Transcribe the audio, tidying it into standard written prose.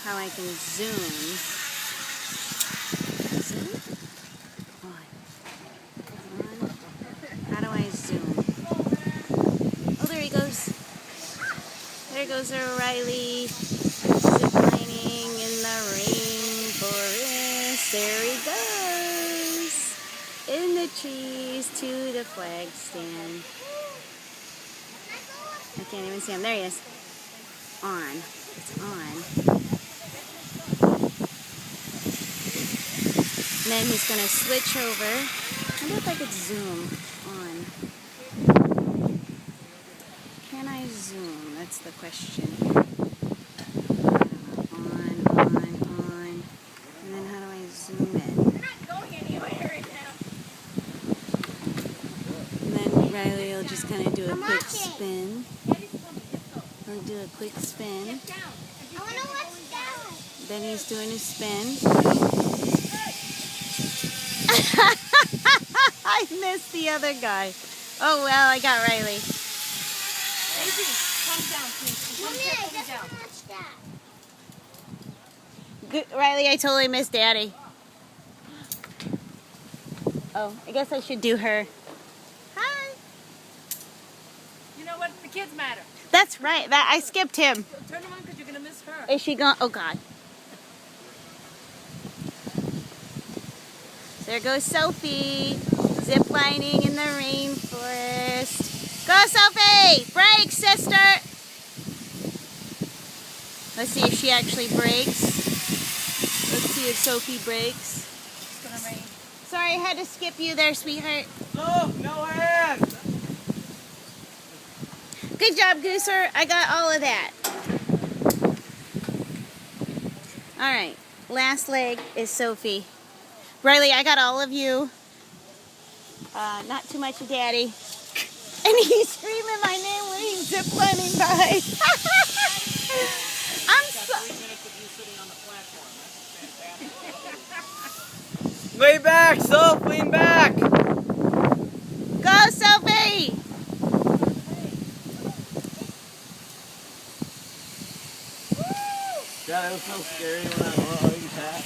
how I can zoom. Zoom? On. How do I zoom? Oh, there he goes. There goes our Reilly, ziplining in the rainforest. There he goes. In the trees to the flag stand. I can't even see him. There he is. On. It's on. And then he's going to switch over. I wonder if I could zoom on. Can I zoom? That's the question. On. And then how do I zoom in? I'm not going anywhere right now. And then Reilly will just kind of do a quick spin. He'll do a quick spin. I want to watch that. Then he's doing a spin. I missed the other guy. Oh well, I got Reilly. Daisy, calm down, please. Mommy, I just want to watch that. Good, Reilly, I totally missed Daddy. Oh, I guess I should do her. Hi. You know what? The kids matter. That's right. That I skipped him. Turn around because you're going to miss her. Is she gone? Oh God. There goes Sophie, ziplining in the rainforest. Go, Sophie! Brake, sister! Let's see if she actually brakes. Let's see if Sophie brakes. It's going to rain. Sorry, I had to skip you there, sweetheart. Oh, no hands! Good job, Gooser. I got all of that. All right, last leg is Sophie. Reilly, I got all of you. Not too much of Daddy. And he's screaming my name when he's ziplining by. I'm so... 3 minutes of you sitting on the platform. That's fantastic. Way back, Soph, lean back! Go, Sophie! God, it was so scary when I was on you, Pat.